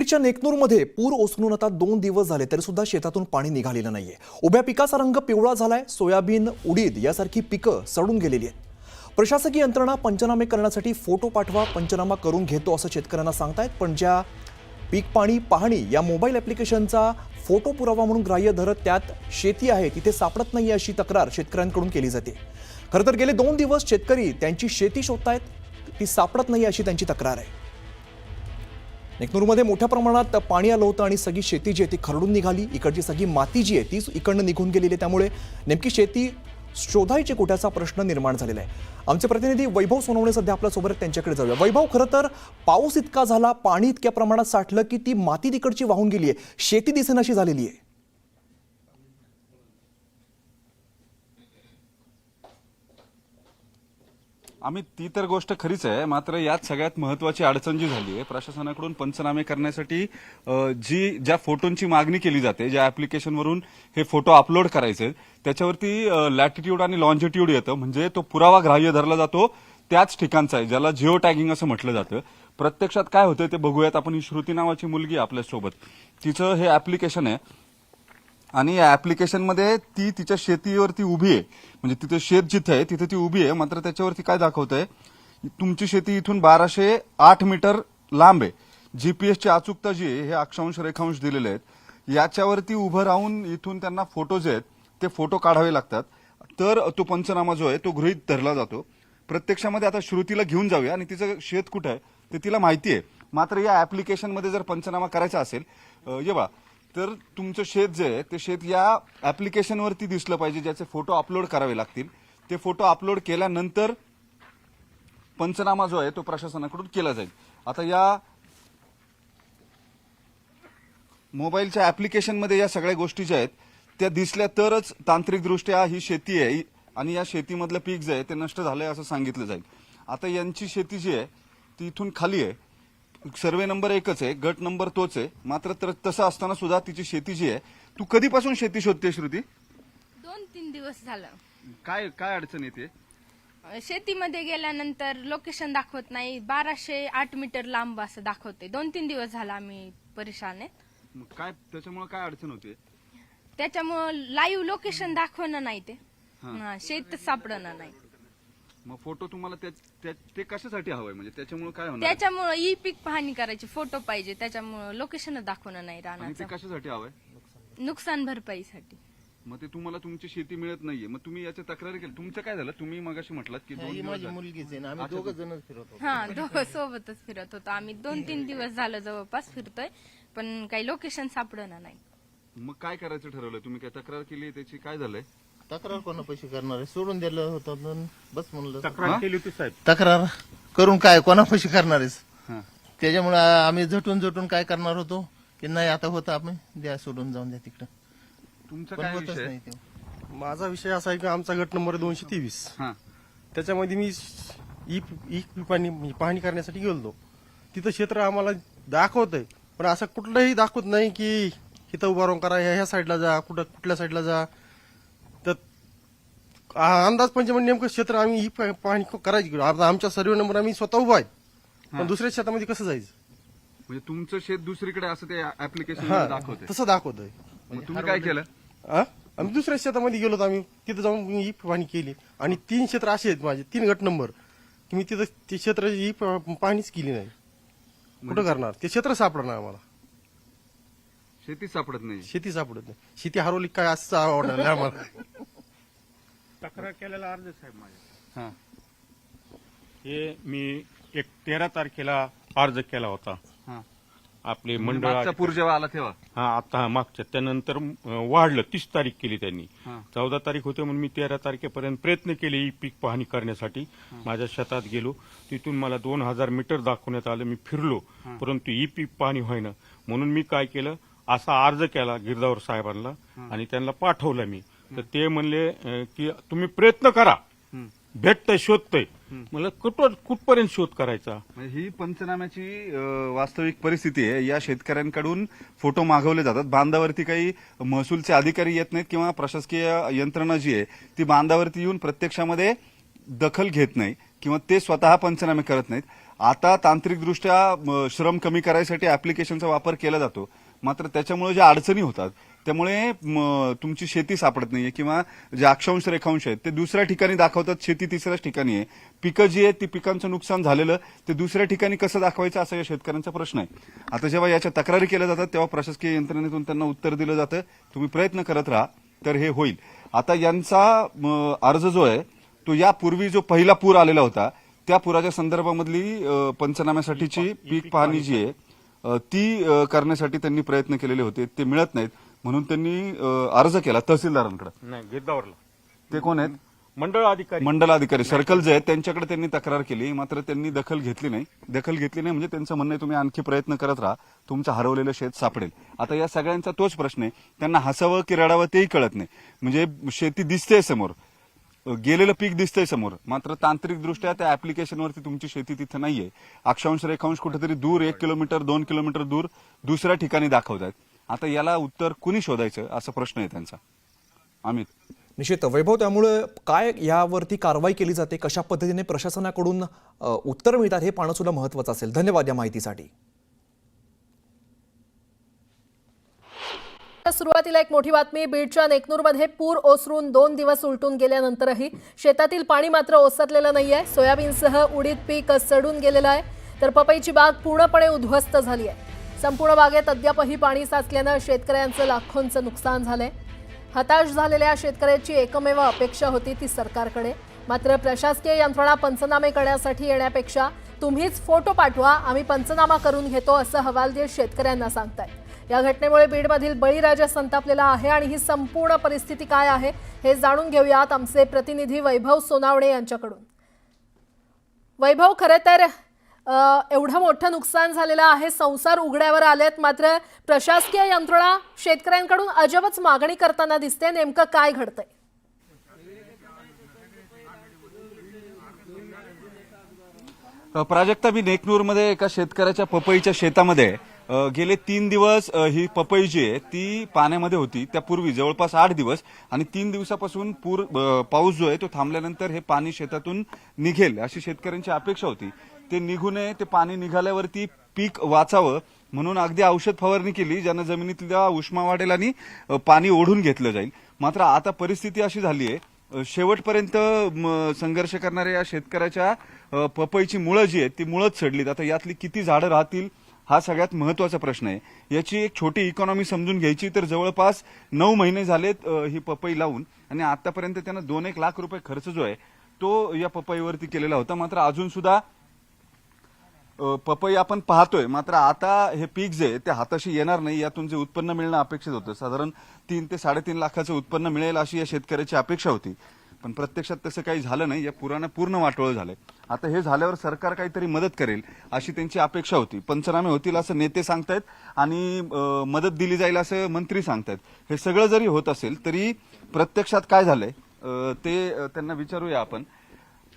बीडच्या नेकनूरमध्ये पूर ओसरून आता 2 दिवस झाले तरी सुद्धा शेतातून पाणी निघालेलं नाहीये। उभ्या पिकाचा रंग पिवळा झालाय। सोयाबीन, उडीद यासारखी पिकं सडून गेलेली आहेत। प्रशासकीय यंत्रणा पंचनामे करण्यासाठी फोटो पाठवा, पंचनामा करून घेतो असं शेतकऱ्यांना सांगतायत, पण ज्या पीक पाणी पाहणी या मोबाईल ॲप्लिकेशनचा फोटो पुरावा म्हणून ग्राह्य धरत त्यात शेती आहे तिथे सापडत नाहीये अशी तक्रार शेतकऱ्यांकडून केली जाते। खरं तर गेले 2 दिवस शेतकरी त्यांची शेती शोधतायत, ती सापडत नाही अशी त्यांची तक्रार आहे। नेकनूरमध्ये मोठ्या प्रमाणात पाणी आलं होतं आणि सगळी शेती जी आहे ती खरडून निघाली। इकडची सगळी माती जी आहे ती इकडनं निघून गेलेली आहे, त्यामुळे नेमकी शेती शोधायची कुठ्याचा प्रश्न निर्माण झालेला आहे। आमचे प्रतिनिधी वैभव सोनवणे सध्या आपल्या सोबत त्यांच्याकडे जाऊया। वैभव, खरं तर पाऊस इतका झाला, पाणी इतक्या प्रमाणात साठलं की ती माती तिकडची वाहून गेली आहे, शेती दिसेनाशी झालेली आहे। आम्ही ती तर गोष्ट खरीच आहे, मात्र यात सगळ्यात महत्वाची अडचण जी झाली आहे, प्रशासनाकडून पंचनामे करण्यासाठी ज्या फोटोंची मागणी केली जाते, ज्या ऍप्लिकेशनवरून हे फोटो अपलोड करायचे त्याच्यावरती लॅटिट्यूड आणि लॉन्जिट्यूड येतं, म्हणजे तो पुरावा ग्राह्य धरला जातो त्याच ठिकाणचा आहे, ज्याला जिओ टॅगिंग असं म्हटलं जातं। प्रत्यक्षात काय होतं ते बघूयात आपण। ही श्रुती नावाची मुलगी आपल्यासोबत, तिचं हे ऍप्लिकेशन आहे आणि या ऍप्लिकेशनमध्ये ती तिच्या शेतीवरती उभी आहे, म्हणजे तिचं शेत जिथे आहे तिथे ती उभी आहे। मात्र त्याच्यावरती काय दाखवतंय, तुमची शेती इथून 1208 मीटर लांब आहे। जीपीएसची अचूकता जी आहे हे अक्षांश रेखांश दिलेले आहेत, याच्यावरती उभं राहून इथून त्यांना फोटो जे आहेत ते फोटो काढावे लागतात, तर तो पंचनामा जो आहे तो गृहीत धरला जातो। प्रत्यक्षामध्ये आता श्रुतीला घेऊन जाऊया आणि तिचं शेत कुठं आहे ते तिला माहिती आहे। मात्र या ऍप्लिकेशनमध्ये जर पंचनामा करायचा असेल तर तुमचं शेत जे आहे ते शेत या ऍप्लिकेशनवरती दिसलं पाहिजे, ज्याचे फोटो अपलोड करावे लागतील। ते फोटो अपलोड केल्यानंतर पंचनामा जो आहे तो प्रशासनाकडून केला जाईल। आता या मोबाईलच्या ऍप्लिकेशनमध्ये या सगळ्या गोष्टी ज्या आहेत त्या दिसल्या तरच तांत्रिकदृष्ट्या ही शेती आहे आणि या शेतीमधलं पीक जे आहे ते नष्ट झालंय असं सांगितलं जाईल। आता यांची शेती जी आहे ती इथून खाली आहे, सर्वे नंबर एकच आहे, गट नंबर तोच आहे, मात्र तसं असताना सुद्धा तिची शेती जी आहे। तू कधीपासून शेती शोधते श्रुती? 2-3 दिवस झालं। काय काय अडचण येते? शेतीमध्ये गेल्यानंतर लोकेशन दाखवत नाही, 1208 मीटर लांब असं दाखवते। 2-3 दिवस झाला आम्ही परेशान आहेत। मग काय त्याच्यामुळे काय अडचण होते? त्याच्यामुळे लाईव्ह लोकेशन दाखवणं नाही, ते शेत सापडणं नाही। मग फोटो तुम्हाला ते कशासाठी हवंय, म्हणजे त्याच्यामुळे काय होणार? त्याच्यामुळे ई पीक पाहणी करायची फोटो पाहिजे, त्याच्यामुळे लोकेशन दाखवणं नाही आणि ते राहण्याचं। कशासाठी हवंय? नुकसान भरपाईसाठी। मग ते तुम्हाला तुमची शेती मिळत नाहीये, मग तुम्ही याची तक्रार केली? तुमचं काय झालं? तुम्ही मगाशी म्हटलात की 2 दिवस माझी मुलगीच आहे ना, आम्ही दोघं जणच फिरत होतो। हा, दोघं सोबतच फिरत होतो आम्ही। 2-3 दिवस झालं जवळपास फिरतोय, पण काही लोकेशन सापडणं नाही। मग काय करायचं ठरवलं तुम्ही? काय तक्रार केली? त्याची काय झालंय? तक्रार कोणा पैसे करणार आहे, सोडून दिलं होतं बस म्हणलं। तक्रार केली होती साहेब? तक्रार करून काय कोणा पैसे करणार आहेस? हा. त्याच्यामुळे आम्ही झटून काय करणार होतो की नाही आता होतं आपण द्या सोडून, जाऊन द्या तिकडं, तुमचं पण काय होतच विषय? नाही ते। माझा विषय असा आहे की आमचा गट नंबर 223, हा. त्याच्यामध्ये मी ई पाहणी करण्यासाठी गेलो। तिथं क्षेत्र आम्हाला दाखवतंय, पण असं कुठलंही दाखवत नाही की इथं उभा राहून करा, ह्या साईडला जा, कुठल्या साईडला जा। तर अंदाज पंचमध्ये नेमकं क्षेत्र आम्ही ही पाहणी करायची गेलो। आता आमच्या सर्वे नंबर आम्ही स्वतः उभा आहे, पण दुसऱ्या शेतामध्ये कसं जायचं? म्हणजे तुमचं शेत दुसरीकडे असं ते ऍप्लिकेशन हा, दाखवतंय? तसं दाखवतंय। मग तुम्ही काय केलं? आम्ही दुसऱ्या शेतामध्ये गेलो, आम्ही तिथं जाऊन ही पाहणी केली आणि 3 क्षेत्र असे आहेत माझे, 3 गट नंबर, की मी तिथं ते क्षेत्र ही पाहणीच केली नाही। कुठं करणार? ते क्षेत्र सापडणार आम्हाला, शेती सापडत नाही? शेती सापडत नाही। शेती हरवली काय असं आवडणार नाही आम्हाला। तक्रार केलेला अर्ज साहेब माझ्या, हा. हे मी 13 तारखेला अर्ज केला होता हा. आपले मागचा मंडळ। पूर जेव्हा आला तेव्हा? आता मागच्या, त्यानंतर वाढलं, 30 तारीख केली त्यांनी। हा. 14 तारीख होते म्हणून मी 13 तारखेपर्यंत प्रयत्न केले ई पीक पाहणी करण्यासाठी। माझ्या शेतात गेलो, तिथून मला 2000 मीटर दाखवण्यात आलं, मी फिरलो, परंतु ई पीक पाहणी व्हायना। म्हणून मी काय केलं, असा अर्ज केला गिरदावर साहेबांना आणि त्यांना पाठवला मी। तर ते म्हणले की तुम्ही प्रयत्न करा, भेटतंय, शोधतंय। मला कुठपर्यंत शोध करायचा? म्हणजे ही पंचनाम्याची वास्तविक परिस्थिती आहे। या शेतकऱ्यांकडून फोटो मागवले जातात, बांधावरती काही महसूलचे अधिकारी येत नाहीत किंवा प्रशासकीय यंत्रणा जी आहे ती बांधावरती येऊन प्रत्यक्षामध्ये दखल घेत नाही किंवा ते स्वतः पंचनामे करत नाहीत। आता तांत्रिकदृष्ट्या श्रम कमी करायसाठी ऍप्लिकेशनचा वापर केला जातो, मात्र त्याच्यामुळे ज्या अडचणी होतात त्यामुळे तुमची शेती सापडत नाहीये किंवा जे अक्षांश रेखांश आहेत ते दुसऱ्या ठिकाणी दाखवतात, शेती तिसऱ्याच ठिकाणी आहे. पिकं जी आहेत ती पिकांचं नुकसान झालेलं ते दुसऱ्या ठिकाणी कसं दाखवायचं असा या शेतकऱ्यांचा प्रश्न आहे. आता जेव्हा याच्या तक्रारी केल्या जातात तेव्हा प्रशासकीय यंत्रणेतून त्यांना उत्तर दिलं जातं, तुम्ही प्रयत्न करत राहा तर हे होईल. आता यांचा अर्ज जो आहे तो यापूर्वी जो पहिला पूर आलेला होता त्या पुराच्या संदर्भामधली पंचनाम्यासाठीची पीक पाहणी जी आहे ती करण्यासाठी त्यांनी प्रयत्न केलेले होते, ते मिळत नाहीत म्हणून त्यांनी अर्ज केला तहसीलदारांकडे. नाही, गिरदावरला ते कोण आहेत? मंडळ अधिकारी सर्कल जे आहेत त्यांच्याकडे त्यांनी तक्रार केली, मात्र त्यांनी दखल घेतली नाही. म्हणजे त्यांचं म्हणणं आहे तुम्ही आणखी प्रयत्न करत राहा, तुमचं हरवलेलं शेत सापडेल. आता या सगळ्यांचा तोच प्रश्न आहे, त्यांना हसावं की रडावं तेही कळत नाही. म्हणजे शेती दिसते समोर, गेलेलं पीक दिसतंय समोर, मात्र तांत्रिकदृष्ट्या त्या ऍप्लिकेशनवरती तुमची शेती तिथं नाहीये. अक्षांश रेखांश कुठेतरी दूर 1 किलोमीटर 2 किलोमीटर दूर दुसऱ्या ठिकाणी दाखवतात. आता याला उत्तर कुणी शोधायचं असा प्रश्न आहे त्यांचा. अमित. निश्चित वैभव, त्यामुळे काय यावरती कारवाई केली जाते, कशा पद्धतीने प्रशासनाकडून उत्तर मिळतात हे पाहणं सुद्धा महत्त्वाचं असेल. धन्यवाद या माहितीसाठी. सुरुवातीला एक मोठी बातमी. बीडच्या नेकनूरमध्ये पूर ओसरून 2 दिवस उलटून गेल्यानंतरही शेतातील पाणी मात्र ओसरलेलं नाहीये. सोयाबीनसह उडीद पीक सडून गेलेलं आहे, तर पपईची बाग पूर्णपणे उद्ध्वस्त झाली आहे. संपूर्ण बागेत अद्यापही पाणी साचल्यानं शेतकऱ्यांचं लाखोंचं नुकसान झालंय. हताश झालेल्या शेतकऱ्याची एकमेव अपेक्षा होती ती सरकारकडे. मात्र प्रशासकीय यंत्रणा पंचनामे करण्यासाठी येण्यापेक्षा तुम्हीच फोटो पाठवा, आम्ही पंचनामा करून घेतो असं हवालदिल शेतकऱ्यांना सांगतायत. या घटनेमुळे बीडमधील बळीराजा संतापलेला आहे आणि ही संपूर्ण परिस्थिती काय आहे हे जाणून घेऊयात आमचे प्रतिनिधी वैभव सोनावणे यांच्याकडून. वैभव, खरं तर एवढं मोठं नुकसान झालेलं आहे, संसार उघड्यावर आलेत, मात्र प्रशासकीय यंत्रणा शेतकऱ्यांकडून अजबच मागणी करताना दिसते. नेमकं काय घडतंय? प्राजक्ता, मी नेकनूरमध्ये एका शेतकऱ्याच्या पपईच्या शेतामध्ये गेले 3 दिवस ही पपई जी आहे ती पाण्यामध्ये होती. त्यापूर्वी जवळपास 8 दिवस आणि 3 दिवसापासून पाऊस जो आहे तो थांबल्यानंतर हे पाणी शेतातून निघेल अशी शेतकऱ्यांची अपेक्षा होती. ते निघू नये, ते पाणी निघाल्यावरती पीक वाचावं म्हणून अगदी औषध फवारणी केली, ज्यानं जमिनीतल्या उष्मा वाढेल आणि पाणी ओढून घेतलं जाईल. मात्र आता परिस्थिती अशी झाली आहे, शेवटपर्यंत संघर्ष करणाऱ्या या शेतकऱ्याच्या पपईची मुळं जी आहेत ती मुळंच सडलीत. आता यातली किती झाडं राहतील हा सगळ्यात महत्वाचा प्रश्न आहे. याची एक छोटी इकॉनॉमी समजून घ्यायची तर जवळपास 9 महिने झालेत ही पपई लावून आणि आतापर्यंत त्यानं 2-1 लाख रुपये खर्च जो आहे तो या पपईवरती केलेला होता. मात्र अजून सुद्धा पपई आपण पाहतोय, मात्र आता हे पीक जे ते हाताशी येणार नाही. यातून जे उत्पन्न मिळणं अपेक्षित होतं, साधारण 3 ते 3.5 लाखाचं उत्पन्न मिळेल अशी या शेतकऱ्याची अपेक्षा होती, पण प्रत्यक्षात तसं काही झालं नाही. या पुरानं पूर्ण वाटोळं झालंय. आता हे झाल्यावर सरकार काहीतरी मदत करेल अशी त्यांची अपेक्षा होती. पंचनामे होतील असं नेते सांगतायत आणि मदत दिली जाईल असं मंत्री सांगतायत. हे सगळं जरी होत असेल तरी प्रत्यक्षात काय झालंय ते त्यांना विचारूया आपण.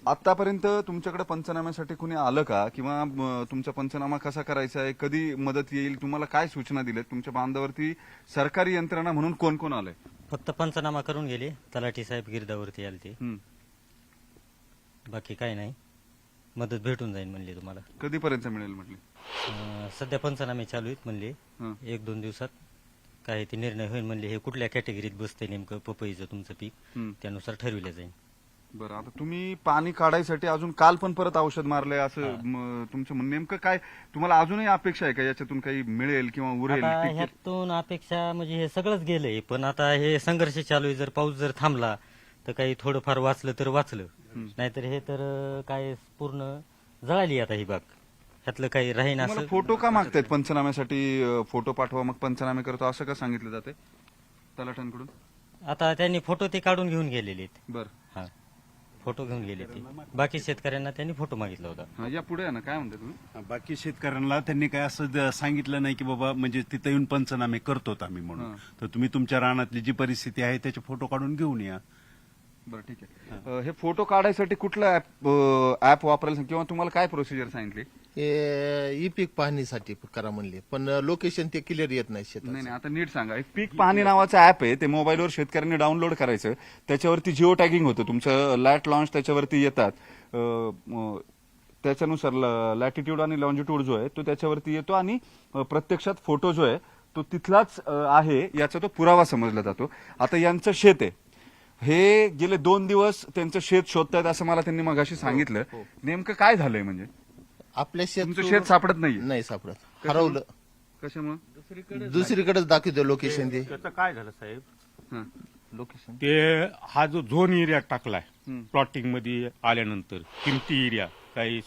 आतापर्यंत तुमच्याकडे पंचनाम्यासाठी कुणी आलं का, किंवा तुमचा पंचनामा कसा करायचा आहे, कधी मदत येईल, तुम्हाला काय सूचना दिल्यात? तुमच्या बांधावरती सरकारी यंत्रणा म्हणून कोण कोण आलंय? फक्त पंचनामा करून गेले, तलाठी साहेब गिरदावरती आले ते, बाकी काही नाही. मदत भेटून जाईल म्हणले तुम्हाला. कधीपर्यंत मिळेल म्हटले? सध्या पंचनामे चालू आहेत म्हणले, 1-2 दिवसात काय ते निर्णय होईल म्हणले. हे कुठल्या कॅटेगरीत बसते नेमकं पपईचं तुमचं पीक त्यानुसार ठरविलं जाईल. बरं, आता तुम्ही पाणी काढायसाठी अजून काल पण परत औषध मारलंय असं तुमचं नेमकं काय, तुम्हाला अजूनही अपेक्षा आहे का याच्यातून काही मिळेल किंवा उरेल? ह्यातून अपेक्षा म्हणजे हे सगळंच गेलंय, पण आता हे संघर्ष चालू आहे. जर पाऊस जर थांबला तर काही थोडंफार वाचलं तर वाचलं, नाहीतर हे तर काय पूर्ण जळाली आता ही बाग. ह्यातलं काही राहीन. असं फोटो का मागतायत पंचनाम्यासाठी? फोटो पाठवा मग पंचनामे करतो असं का सांगितलं जाते तलाठ्यांकडून? आता त्यांनी फोटो ते काढून घेऊन गेलेले आहेत. बरं, हा, फोटो घेऊन गेले ते. बाकी शेतकऱ्यांना त्यांनी फोटो मागितला होता. या पुढे आहे ना, काय म्हणते तुम्ही? बाकी शेतकऱ्यांना त्यांनी काय असं सांगितलं नाही की बाबा म्हणजे तिथं येऊन पंचनामे करतोत आम्ही म्हणून. तर तुम्ही तुमच्या रानातली जी परिस्थिती आहे त्याचे फोटो काढून घेऊन या. बरं, ठीक आहे. हे फोटो काढायसाठी कुठला ऍप वापरायला किंवा तुम्हाला काय प्रोसिजर सांगितली? ई पीक पाहणीसाठी करा म्हणले, पण लोकेशन ते क्लिअर येत नाही शेतात. नाही, आता नीट सांगा. एक पीक पाहणी नावाचं ऍप आहे, ते मोबाईलवर शेतकऱ्यांनी डाउनलोड करायचं. त्याच्यावरती जिओ टॅगिंग होतं तुमचं, लॅट लॉन्च त्याच्यावरती येतात. त्याच्यानुसार लॅटिट्यूड आणि लॉन्जिट्यूड जो आहे तो त्याच्यावरती येतो आणि प्रत्यक्षात फोटो जो आहे तो तिथलाच आहे याचा तो पुरावा समजला जातो. आता यांचं शेत आहे, हे गेले 2 दिवस त्यांचं शेत शोधतायत असं मला त्यांनी मगाशी सांगितलं. नेमकं काय झालंय म्हणजे आपल्या तुमचं शेत सापडत नाहीये? नाही सापडत, हरवलं. कशामुळे? दुसरीकडेच दाखवतो लोकेशन ते. त्याचं काय झालं साहेब, हं. लोकेशन ते हा जो झोन एरिया टाकलाय प्लॉटिंग मध्ये आल्यानंतर, किमती एरिया काही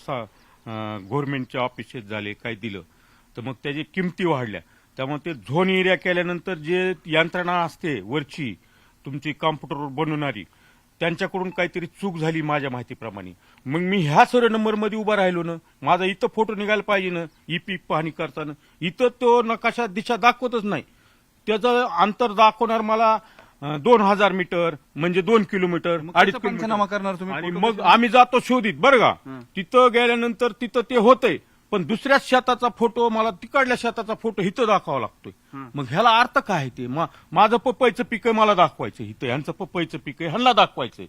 गव्हर्नमेंटच्या ऑफिसेस झाले, काही दिलं तर मग त्याची किमती वाढल्या. त्यामुळे ते झोन एरिया केल्यानंतर जे यंत्रणा असते वरची तुमची कॉम्प्युटरवर बनवणारी, त्यांच्याकडून काहीतरी चूक झाली माझ्या माहितीप्रमाणे. मग मी ह्या सर्व नंबरमध्ये उभा राहिलो ना, माझा इथं फोटो निघायला पाहिजे ना ई पीक पाहणी करताना. इथं तो नकाशा दिशा दाखवतच नाही. त्याचं अंतर दाखवणार मला 2000 मीटर म्हणजे 2 किलोमीटर, 2.5 पंचनामा करणार तुम्ही? आणि मग आम्ही जातो शोधित बरं का. तिथं गेल्यानंतर तिथं ते होतंय, पण दुसऱ्याच शेताचा फोटो मला तिकडल्या शेताचा फोटो इथं दाखवावा लागतोय. मग ह्याला अर्थ काय आहे ते? माझं पपईचं पीक आहे मला दाखवायचं इथं, ह्यांचं पपईचं पीक आहे ह्यांना दाखवायचंय.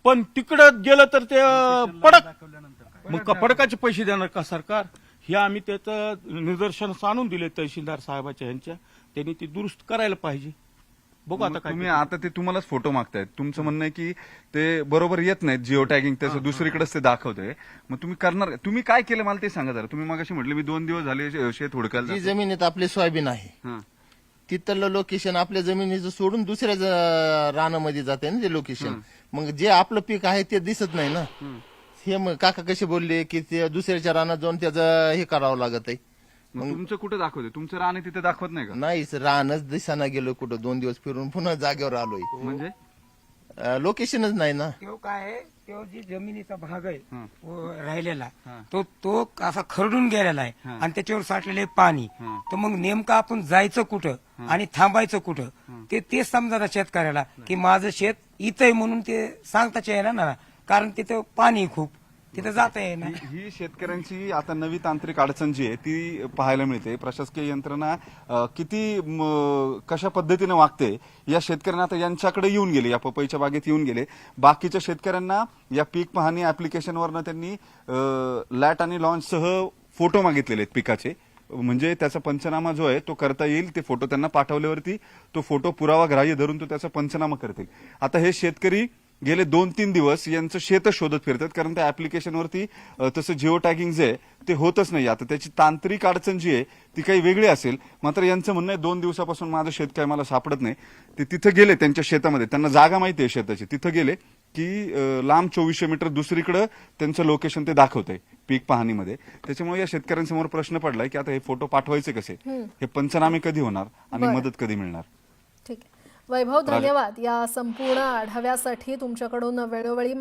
पण तिकडं गेलं तर ते मग का पडकाचे पैसे देणार का सरकार? हे आम्ही त्याचं निदर्शन आणून दिले तहसीलदार साहेबाच्या ह्यांच्या, त्यांनी ती दुरुस्त करायला पाहिजे. बघू आता काय. तुम्ही आता ते तुम्हालाच फोटो मागतायत, तुमचं म्हणणं आहे की ते बरोबर येत नाहीत, जिओ टॅगिंग त्याचं दुसरीकडेच ते दाखवतंय. मग तुम्ही करणार, तुम्ही काय केलं मला ते सांगा जरा. तुम्ही मगाशी म्हटलं मी 2 दिवस झाले शेत हुडकायला जी जातोय. जमिनीत आपली सोयाबीन आहे हं. तिथलं लोकेशन आपल्या जमिनीचं सोडून दुसऱ्या रानामध्ये जाते ना ते लोकेशन. मग जे आपलं पीक आहे ते दिसत नाही ना. हे मग काका कसे बोलले की ते दुसऱ्याच्या रानात जाऊन त्याचं हे करावं लागत आहे. मग तुमचं कुठं दाखवते? तुमचं रान आहे तिथे दाखवत नाही का? नाहीच, रानच दिसाना गेलो कुठं. 2 दिवस फिरून पुन्हा जागेवर आलोय. म्हणजे लोकेशनच नाही ना. तो काय आहे, तो जी जमिनीचा भाग आहे राहिलेला तो असा खरडून गेलेला आहे आणि त्याच्यावर साठलेले पाणी. तर मग नेमकं आपण जायचं कुठं आणि थांबायचं कुठं ते समजा शेतकऱ्याला की माझं शेत इथं आहे म्हणून ते सांगताच येणार ना, कारण तिथं पाणी खूप, तिथं जाता येणार. ही शेतकऱ्यांची आता नवी तांत्रिक अडचण जी आहे ती पाहायला मिळते. प्रशासकीय यंत्रणा किती कशा पद्धतीने वागते या शेतकऱ्यांना आता यांच्याकडे येऊन गेले, या पपईच्या बागेत येऊन गेले. बाकीच्या शेतकऱ्यांना या पीक पाहणी ऍप्लिकेशनवरनं त्यांनी लॅट आणि लॉन्च सह फोटो मागितलेले आहेत पिकाचे, म्हणजे त्याचा पंचनामा जो आहे तो करता येईल. ते फोटो त्यांना पाठवल्यावरती तो फोटो पुरावा ग्राह्य धरून तो त्याचा पंचनामा करतील. आता हे शेतकरी गेले 2-3 दिवस यांचं शेत शोधत फिरतात, कारण त्या ऍप्लिकेशनवरती तसं जिओ टॅगिंग जे आहे ते होतच नाही. आता त्याची तांत्रिक अडचण जी आहे ती काही वेगळी असेल, मात्र यांचं म्हणणं आहे 2 दिवसापासून माझं शेत काय मला सापडत नाही. ते तिथं गेले त्यांच्या शेतामध्ये, त्यांना जागा माहिती आहे शेताची, तिथं गेले की लांब 2400 मीटर दुसरीकडे त्यांचं लोकेशन ते दाखवतंय पीक पाहणीमध्ये. त्याच्यामुळे या शेतकऱ्यांसमोर प्रश्न पडलाय की आता हे फोटो पाठवायचे कसे, हे पंचनामे कधी होणार आणि मदत कधी मिळणार. ठीक आहे वैभव, धन्यवाद या संपूर्ण आढाव्यासाठी. तुमच्याकडून वेळोवेळी